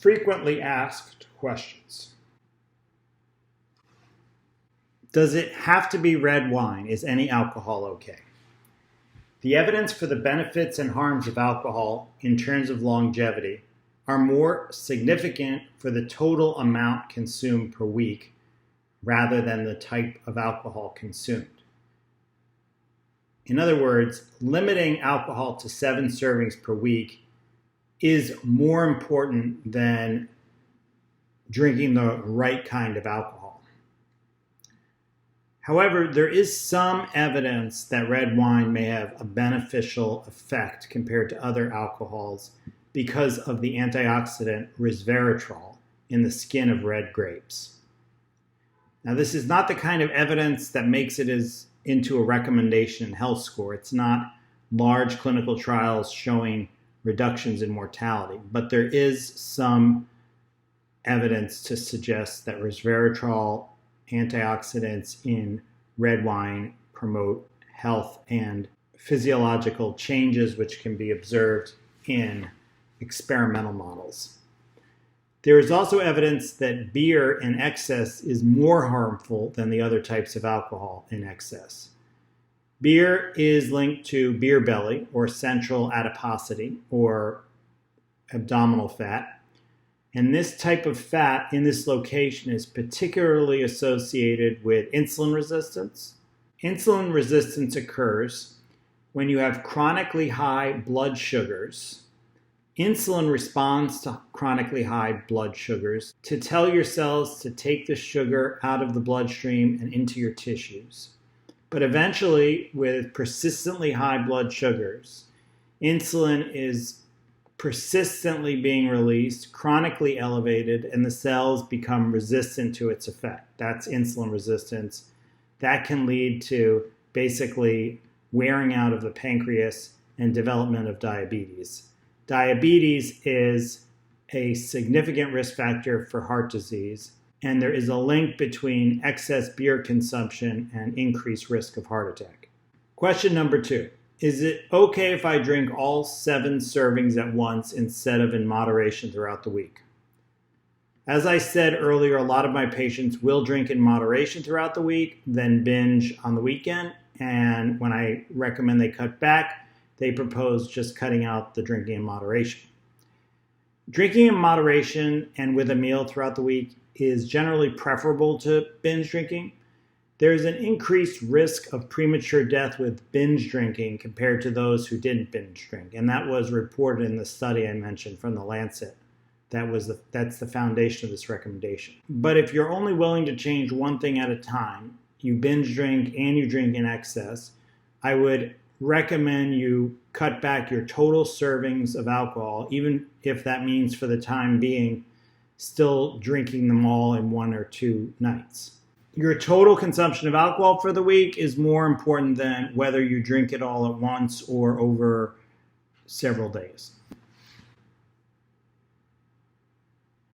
Frequently asked questions. Does it have to be red wine? Is any alcohol okay? The evidence for the benefits and harms of alcohol in terms of longevity are more significant for the total amount consumed per week rather than the type of alcohol consumed. In other words, limiting alcohol to 7 servings per week is more important than drinking the right kind of alcohol. However, there is some evidence that red wine may have a beneficial effect compared to other alcohols because of the antioxidant resveratrol in the skin of red grapes. Now, this is not the kind of evidence that makes it into a recommendation in health score. It's not large clinical trials showing reductions in mortality, but there is some evidence to suggest that resveratrol antioxidants in red wine promote health and physiological changes which can be observed in experimental models. There is also evidence that beer in excess is more harmful than the other types of alcohol in excess. Beer is linked to beer belly or central adiposity or abdominal fat. And this type of fat in this location is particularly associated with insulin resistance. Insulin resistance occurs when you have chronically high blood sugars. Insulin responds to chronically high blood sugars to tell your cells to take the sugar out of the bloodstream and into your tissues. But eventually, with persistently high blood sugars, insulin is persistently being released, chronically elevated, and the cells become resistant to its effect. That's insulin resistance. That can lead to basically wearing out of the pancreas and development of diabetes. Diabetes is a significant risk factor for heart disease, and there is a link between excess beer consumption and increased risk of heart attack. Question number 2. Is it okay if I drink all 7 servings at once instead of in moderation throughout the week? As I said earlier, a lot of my patients will drink in moderation throughout the week, then binge on the weekend. And when I recommend they cut back, they propose just cutting out the drinking in moderation. Drinking in moderation and with a meal throughout the week is generally preferable to binge drinking. There's an increased risk of premature death with binge drinking compared to those who didn't binge drink. And that was reported in the study I mentioned from the Lancet. That's the foundation of this recommendation. But if you're only willing to change one thing at a time, you binge drink and you drink in excess, I would recommend you cut back your total servings of alcohol, even if that means for the time being still drinking them all in 1 or 2 nights. Your total consumption of alcohol for the week is more important than whether you drink it all at once or over several days.